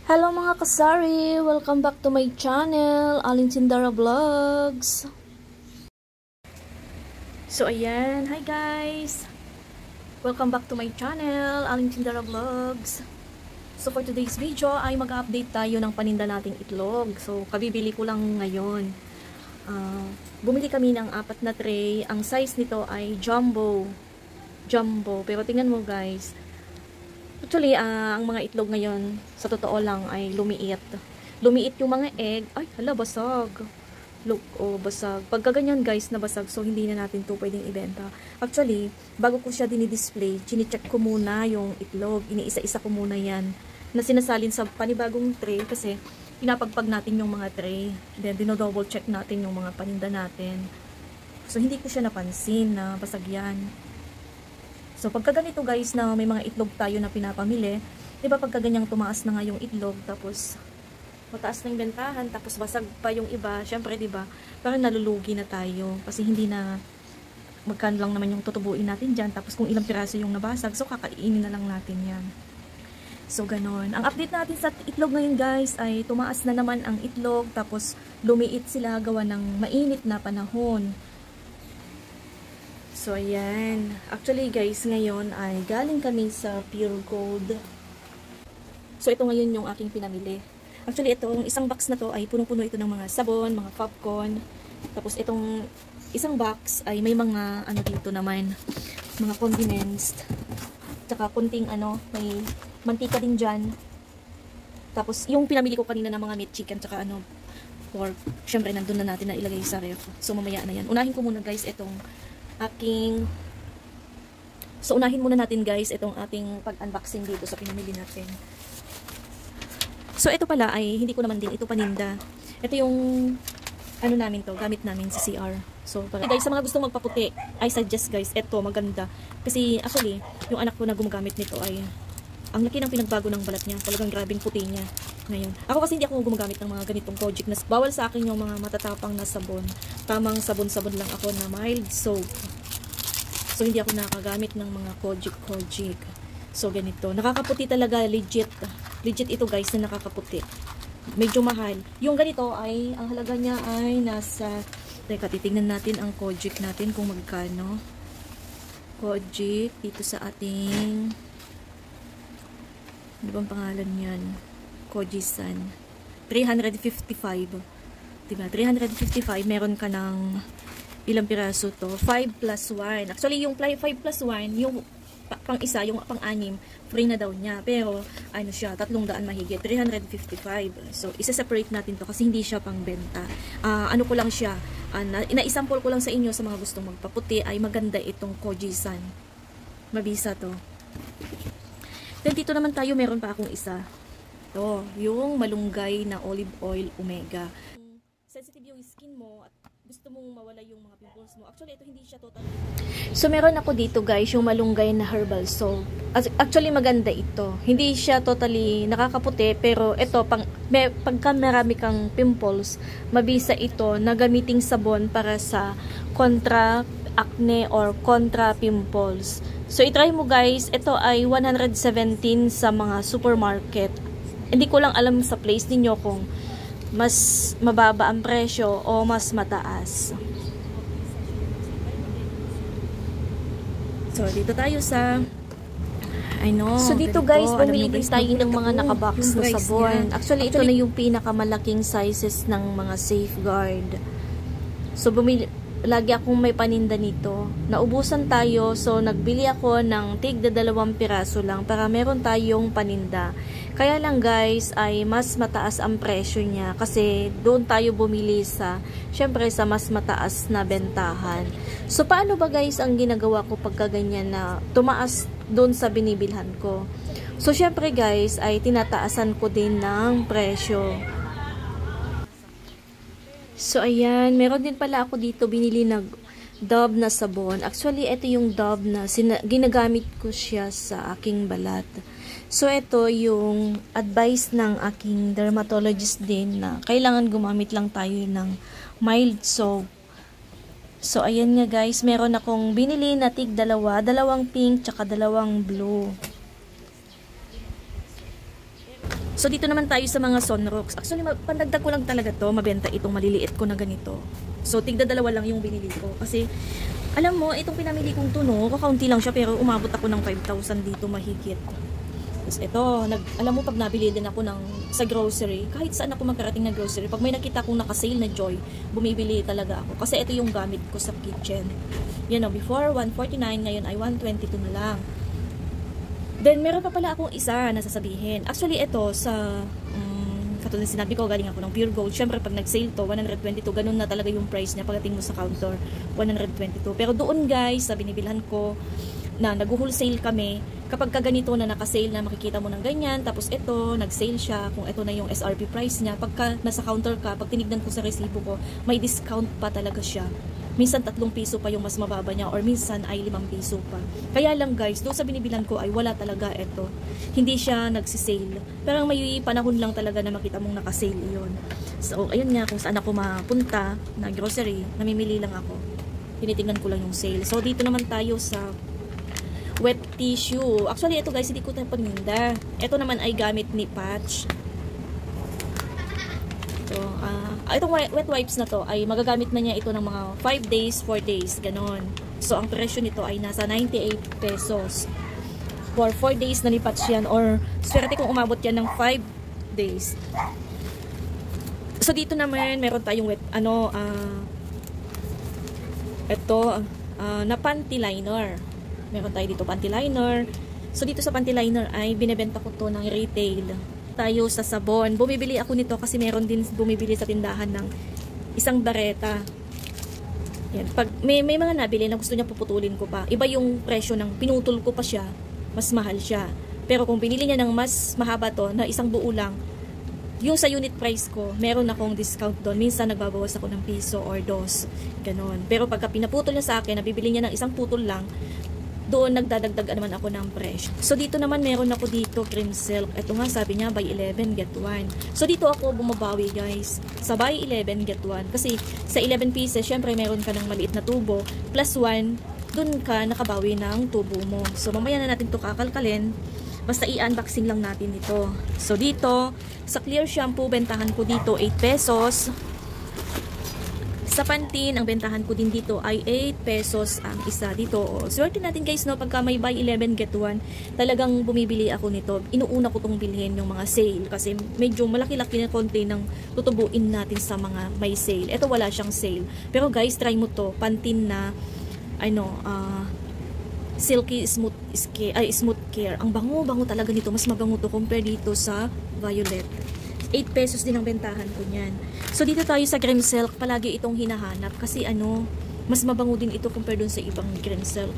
Hello mga kasari! Welcome back to my channel, Aling Sindara Vlogs. So ayan, hi guys! Welcome back to my channel, Aling Sindara Vlogs. So for today's video ay mag-update tayo ng paninda nating itlog. So kabibili ko lang ngayon. Bumili kami ng 4 na tray. Ang size nito ay jumbo. Pero tingnan mo guys. Actually, ang mga itlog ngayon, sa totoo lang, ay lumiit. Lumiit yung mga egg. Ay, hala, basag. Look, oh, basag. Pagka ganyan, guys, na basag, so hindi na natin to pwedeng ibenta. Actually, bago ko siya dinidisplay, chine-check ko muna yung itlog. Iniisa-isa ko muna yan. Na sinasalin sa panibagong tray kasi pinapagpag natin yung mga tray. Then, dino-double check natin yung mga paninda natin. So, hindi ko siya napansin na basag yan. So, pagka ganito guys na may mga itlog tayo na pinapamili, di ba pagka ganyang tumaas na nga yung itlog, tapos mataas na yung bentahan, tapos basag pa yung iba, syempre di ba, parang nalulugi na tayo. Kasi hindi na, magkano lang naman yung tutubuin natin dyan, tapos kung ilang piraso yung nabasag, so kakainin na lang natin yan. So, ganon. Ang update natin sa itlog ngayon guys, ay tumaas na naman ang itlog, tapos lumiit sila gawa ng mainit na panahon. So, ayan. Actually, guys, ngayon ay galing kami sa Pure Gold. So, ito ngayon yung aking pinamili. Actually, itong isang box na to ay punong-puno ito ng mga sabon, mga popcorn. Tapos, itong isang box ay may mga, ano dito naman, mga condiments. Tsaka, kunting, may mantika din dyan. Tapos, yung pinamili ko kanina ng mga meat chicken, tsaka, pork. Siyempre, nandun na natin na ilagay sa ref. So, mamaya na yan. Unahin ko muna, guys, itong unahin muna natin guys itong ating pag-unboxing dito sa pinamili natin. So ito pala ay hindi ko naman din ito paninda. Ito yung namin to, gamit namin sa CR. So guys, sa mga gustong magpaputi, I suggest guys, ito maganda. Kasi actually, yung anak ko na gumagamit nito ay ang laki ng pinagbago ng balat niya. Talagang grabing puti niya ngayon. Ako kasi hindi ako gumagamit ng mga ganitong Kojic. Bawal sa akin yung mga matatapang na sabon. Tamang sabon-sabon lang ako na mild soap. So, hindi ako nakagamit ng mga Kojic. So, ganito. Nakakaputi talaga. Legit. Legit ito guys na nakakaputi. Medyo mahal. Yung ganito ay, ang halaga niya ay nasa, teka, titignan natin ang Kojic natin kung magkano. Kojic dito sa ating, ano bang pangalan yan? Kojisan. 355. Diba? 355. Meron ka ng ilang piraso to? 5 plus 1. Actually, yung 5 plus 1, yung pang isa, yung pang 6, free na daw niya. Pero, ano siya, 300 mahigit. 355. So, isa-separate natin to kasi hindi siya pang benta. Ano ko lang siya, ina-sample ko lang sa inyo sa mga gustong magpaputi ay maganda itong Kojisan. Mabisa to. Then, dito naman tayo, meron pa akong isa. Ito, yung malunggay na olive oil omega. Sensitive yung skin mo at gusto mong mawala yung mga pimples mo. Actually, ito hindi siya totally. So, meron ako dito guys, yung malunggay na herbal soap. Actually, maganda ito. Hindi siya totally nakakaputi, pero ito, pagka marami kang pimples, mabisa ito na gamiting sabon para sa kontra acne or kontra pimples. So, itry mo guys, ito ay 117 sa mga supermarket. Hindi ko lang alam sa place ninyo kung mas mababa ang presyo o mas mataas. So, dito tayo sa so, dito guys, bumili din tayo ng mga nakabox na sabon. Actually, ito na yung pinakamalaking sizes ng mga Safeguard. So, lagi akong may paninda nito. Naubusan tayo, so nagbili ako ng tig-2 piraso lang para meron tayong paninda. Kaya lang guys, ay mas mataas ang presyo niya kasi doon tayo bumili syempre sa mas mataas na bentahan. So, paano ba guys ang ginagawa ko pagka ganyan na tumaas doon sa binibilhan ko? So, syempre guys, ay tinataasan ko din ng presyo. So, ayan. Meron din pala ako dito binili na Dove na sabon. Actually, ito yung Dove na ginagamit ko siya sa aking balat. So, ito yung advice ng aking dermatologist din na kailangan gumamit lang tayo ng mild soap. So, ayan nga guys. Meron akong binili na tig-2. 2 pink, tsaka 2 blue. So, So dito naman tayo sa mga sunrocks. Actually, pandagdag ko lang talaga to, mabenta itong maliliit ko na ganito. So tigda dalawa lang yung binili ko. Kasi, alam mo, itong pinamili kong tuno, kakaunti lang siya pero umabot ako ng 5,000 dito mahigit. Tapos ito, alam mo pag nabili din ako sa grocery, kahit saan ako magkarating na grocery, pag may nakita akong naka-sale na Joy, bumibili talaga ako. Kasi ito yung gamit ko sa kitchen. Yan o, before 149, ngayon ay 122 na lang. Then, meron pa pala akong isa na sasabihin. Actually, ito sa, katulad sinabi ko, galing ako ng Pure Gold. Siyempre, pag nag-sale to, 122, ganun na talaga yung price niya pagdating mo sa counter, 122. Pero doon guys, sa binibilhan ko, na nag-wholesale kami, kapag kaganito na naka-sale na makikita mo ng ganyan, tapos ito, nag-sale siya, kung ito na yung SRP price niya, pagka nasa counter ka, pag tinignan ko sa resibo ko, may discount pa talaga siya. Minsan 3 piso pa yung mas mababa niya, or minsan ay 5 piso pa. Kaya lang guys, doon sa binibilan ko ay wala talaga ito. Hindi siya nagsisale. Pero may panahon lang talaga na makita mong naka-sale yun. So, ayun nga, kung saan ako mapunta na grocery, namimili lang ako. Tinitingnan ko lang yung sale. So, dito naman tayo sa wet tissue. Actually, ito guys, hindi ko tayo paninda. Ito naman ay gamit ni Patch. So, itong wet wipes na to ay magagamit na niya ito ng mga 5 days, 4 days, ganon. So, ang presyo nito ay nasa 98 pesos. For 4 days na ni Patch yan, or swerte kung umabot yan ng 5 days. So, dito naman, meron tayong wet, na panty liner. Meron tayo dito panty liner. So dito sa panty liner ay binebenta ko to ng retail. Tayo sa sabon. Bumibili ako nito kasi meron din bumibili sa tindahan ng isang bareta. Yan. Pag may mga nabili na gusto niya puputulin ko pa. Iba yung presyo ng pinutol ko pa siya. Mas mahal siya. Pero kung binili niya ng mas mahaba to na isang buo lang, yung sa unit price ko, meron akong discount doon. Minsan nagbabawas ako ng piso or dos. Ganon. Pero pagka pinaputol niya sa akin, nabibili niya ng isang putol lang, doon nagdadagdag naman ako ng presyo. So dito naman meron ako dito cream silk. Ito nga sabi niya buy 11 get 1. So dito ako bumabawi guys. Sa buy 11 get 1 kasi sa 11 pieces syempre meron ka ng maliit na tubo plus 1 doon ka nakabawi ng tubo mo. So mamaya na natin to kakalkalin. Basta i-unboxing lang natin ito. So dito sa clear shampoo bentahan ko dito 8 pesos. Sa Pantene, ang bentahan ko din dito ay 8 pesos ang isa dito. O, swerte natin guys, no? Pagka may buy 11, get 1, talagang bumibili ako nito. Inuuna ko itong bilhin yung mga sale. Kasi medyo malaki-laki na konti ng tutubuin natin sa mga may sale. Ito wala siyang sale. Pero guys, try mo to. Pantene na, silky smooth care. Ang bango-bango talaga nito. Mas mabango to compare dito sa Violet. 8 pesos din ang bentahan ko niyan. So dito tayo sa cream silk, palagi itong hinahanap kasi mas mabango din ito compare dun sa ibang cream silk.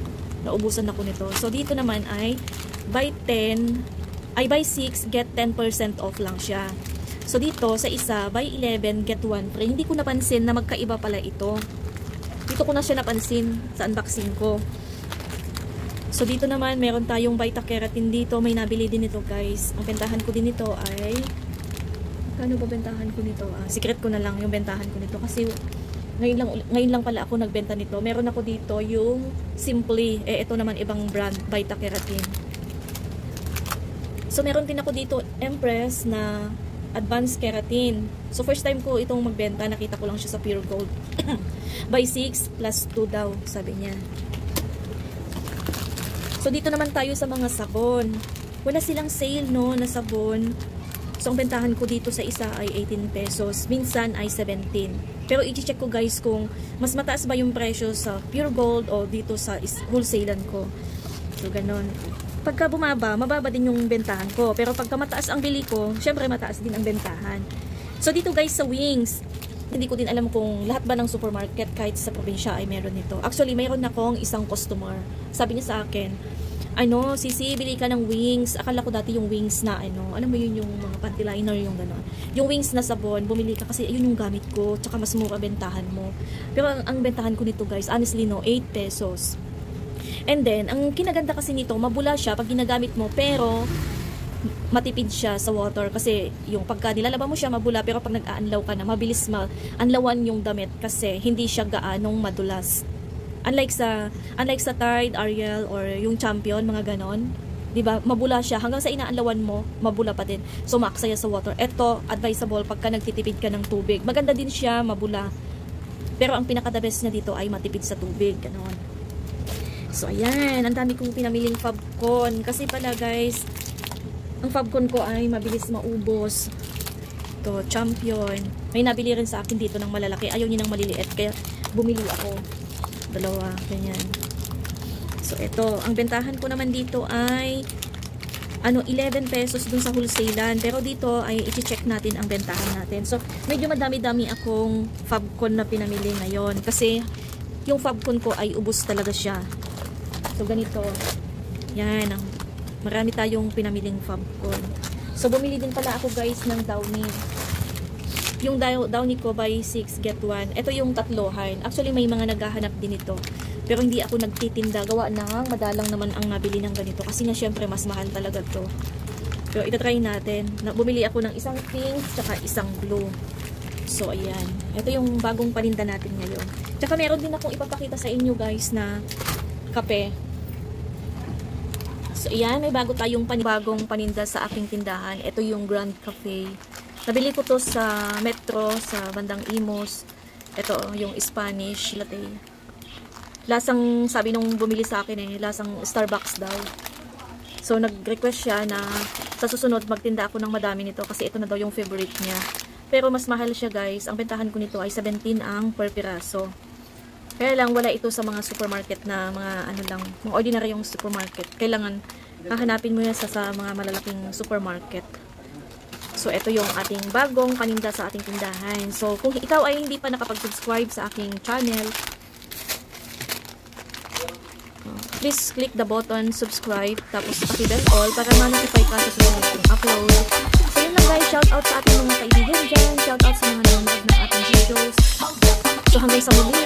Naubusan ako nito. So dito naman ay buy 6 get 10% off lang siya. So dito sa isa buy 11 get 1 free. Hindi ko napansin na magkaiba pala ito. Dito ko na siya napansin sa unboxing ko. So dito naman meron tayong Vita Keratin dito, may nabili din ito guys. Ang bentahan ko din ito ay kano ba bentahan ko nito? Secret ko na lang yung bentahan ko nito kasi ngayon lang pala ako nagbenta nito. Meron ako dito yung Simply. Ito naman ibang brand, Vita Keratin. So meron din ako dito Empress na Advanced Keratin. So first time ko itong magbenta, nakita ko lang siya sa Pure Gold. Buy 6 plus 2 daw, sabi niya. So dito naman tayo sa mga sabon. Wala silang sale no na sabon. So, ang bentahan ko dito sa isa ay 18 pesos. Minsan ay 17. Pero i-check ko guys kung mas mataas ba yung presyo sa Pure Gold o dito sa wholesale ko. So, ganon. Pagka bumaba, mababa din yung bentahan ko. Pero pagka mataas ang bili ko, syempre mataas din ang bentahan. So, dito guys sa Wings, hindi ko din alam kung lahat ba ng supermarket kahit sa probinsya ay meron nito. Actually, mayroon akong isang customer. Sabi niya sa akin, Sisi, bili ka ng Wings. Akala ko dati yung Wings na, alam mo yun yung mga panty liner, yung gano'n. Yung Wings na sabon, bumili ka kasi ayun yung gamit ko, tsaka mas mura bentahan mo. Pero ang bentahan ko nito guys, honestly no, 8 pesos. And then, ang kinaganda kasi nito, mabula siya pag ginagamit mo, pero matipid siya sa water kasi yung pagka nilalaba mo siya mabula, pero pag nag-aanlaw ka na, mabilis anlawan yung damit kasi hindi siya gaanong madulas. Unlike sa Tide, Ariel, or yung Champion, mga ganon, 'Diba? Mabula siya. Hanggang sa inaanlawan mo, mabula pa din. So, maaksaya sa water. Ito, advisable pagka nagtitipid ka ng tubig. Maganda din siya, mabula. Pero ang pinaka-the best niya dito ay matipid sa tubig. Ganon. So, ayan. Ang dami kong pinamiling Fabcon. Kasi pala, guys, ang Fabcon ko ay mabilis maubos. Ito, Champion. May nabili rin sa akin dito ng malalaki. Ayaw niya ng maliliit. Kaya, bumili ako. Dalawa. Ganyan. So, ito. Ang bentahan ko naman dito ay 11 pesos dun sa wholesalan. Pero dito ay i-check natin ang bentahan natin. So, medyo madami-dami akong Fabcon na pinamili ngayon. Kasi, yung Fabcon ko ay ubos talaga siya. So, ganito. Yan. Marami tayong pinamiling Fabcon. So, bumili din pala ako guys ng Downy. Yung Downy ko buy 6 get 1. Ito yung tatlohan. Actually, may mga naghahanap din ito. Pero hindi ako nagtitinda. Gawa ng madalang naman ang nabili ng ganito. Kasi nga syempre mas mahal talaga to. Pero itatry natin. Bumili ako ng isang pink tsaka isang blue. So ayan. Ito yung bagong paninda natin ngayon. Tsaka meron din akong ipapakita sa inyo guys na kape. So ayan. May bago tayong bagong paninda sa aking tindahan. Ito yung Grand Cafe. Nabili ko to sa Metro, sa bandang Imos. Ito yung Spanish latte. Lasang, sabi nung bumili sa akin lasang Starbucks daw. So, nag-request siya na sa susunod magtinda ako ng madami nito kasi ito na daw yung favorite niya. Pero mas mahal siya guys. Ang bentahan ko nito ay 17 ang per piraso. Kaya lang wala ito sa mga supermarket na mga mga ordinaryong supermarket. Kailangan hahanapin mo yan sa mga malalaking supermarket. So, ito yung ating bagong paninda sa ating tindahan. So, kung ikaw ay hindi pa nakapag-subscribe sa aking channel, please click the button, subscribe, tapos paki-bell all para ma-notify ka sa susunod kong upload. So yun lang guys, shout out sa ating mga kaibigan dyan, shout out sa mga nanonood ng ating videos. So hanggang sa muli,